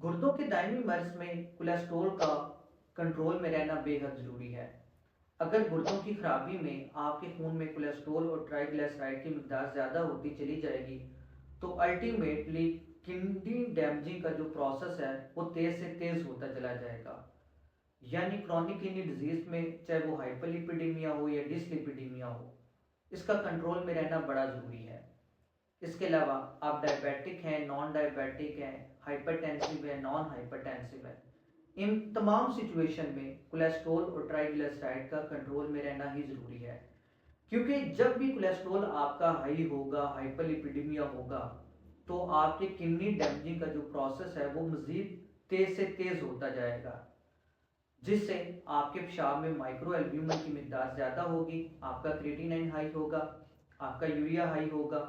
गुर्दों के दायमी मर्ज में कोलेस्ट्रॉल का कंट्रोल में रहना बेहद ज़रूरी है। अगर गुर्दों की खराबी में आपके खून में कोलेस्ट्रॉल और ट्राइग्लिसराइड की मिकदार ज़्यादा होती चली जाएगी तो अल्टीमेटली किडनी डैमेजिंग का जो प्रोसेस है वो तेज़ से तेज़ होता चला जाएगा। यानी क्रॉनिक किडनी डिजीज़ में चाहे वो हाइपरलिपिडेमिया हो या डिसलिपिडेमिया हो, इसका कंट्रोल में रहना बड़ा ज़रूरी है। इसके अलावा आप डायबिटिक हैं, नॉन डायबिटिक हैं, हाइपरटेंसिव है, नॉन हाइपरटेंसिव है, इन तमाम सिचुएशन में कोलेस्ट्रॉल और ट्राइग्लिसराइड का कंट्रोल में रहना ही ज़रूरी है। क्योंकि जब भी कोलेस्ट्रॉल आपका हाई होगा, हाइपरलिपिडेमिया होगा, तो आपके किडनी डैमेजिंग का जो प्रोसेस है वो मज़ीद तेज़ से तेज़ होता जाएगा, जिससे आपके पेशाब में माइक्रो एल्ब्यूमिन की मिकदार ज़्यादा होगी, आपका क्रिएटिनिन हाई होगा, आपका यूरिया हाई होगा,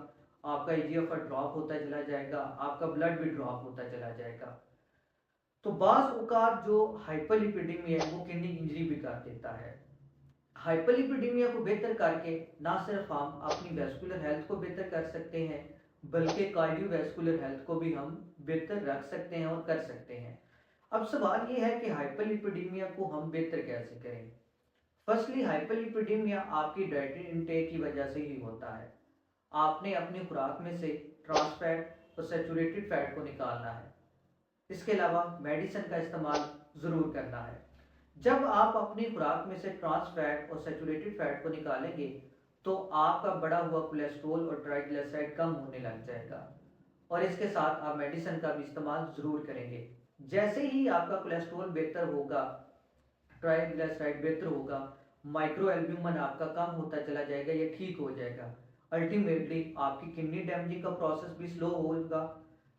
आपका ईजीएफआर ड्रॉप होता चला जाएगा, आपका ब्लड भी ड्रॉप होता चला जाएगा। तो बाज़ औक़ात जो हाइपरलिपिडेमिया है वो किडनी इंजरी भी कर देता है। हाइपरलिपिडेमिया को बेहतर करके ना सिर्फ हम अपनी वैस्कुलर हेल्थ को बेहतर कर सकते हैं, बल्कि कार्डियोवैस्कुलर हेल्थ को भी हम बेहतर रख सकते हैं और कर सकते हैं। अब सवाल ये है कि हाइपरलिपिडेमिया को हम बेहतर कैसे करें। फर्स्टली हाइपरलिपिडेमिया आपकी डाइटरी इनटेक की वजह से ही होता है। आपने अपनी खुराक में से ट्रांस फैट और सैचुरेटेड फैट को निकालना है। इसके अलावा मेडिसिन का इस्तेमाल ज़रूर करना है। जब आप अपनी खुराक में से ट्रांस फैट और सैचुरेटेड फैट को निकालेंगे तो आपका बढ़ा हुआ कोलेस्ट्रॉल और ट्राइग्लिसराइड कम होने लग जाएगा, और इसके साथ आप मेडिसिन का भी इस्तेमाल ज़रूर करेंगे। जैसे ही आपका कोलेस्ट्रॉल बेहतर होगा, ट्राइग्लिसराइड बेहतर होगा, माइक्रो एल्ब्यूमिन आपका कम होता चला जाएगा या ठीक हो जाएगा। अल्टीमेटली आपकी किडनी डैमेजिंग का प्रोसेस भी स्लो होगा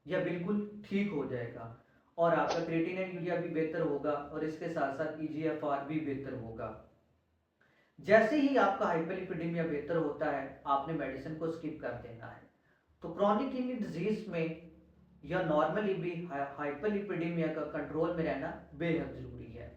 या बिल्कुल ठीक हो जाएगा, और आपका क्रिएटिनिन यूरिया भी बेहतर होगा, और इसके साथ साथ ईजीएफआर भी बेहतर होगा। जैसे ही आपका हाइपरलिपिडेमिया बेहतर होता है, आपने मेडिसिन को स्किप कर देना है। तो क्रॉनिक किडनी डिजीज में या नॉर्मली भी हाइपरलिपिडेमिया का कंट्रोल में रहना बेहद ज़रूरी है।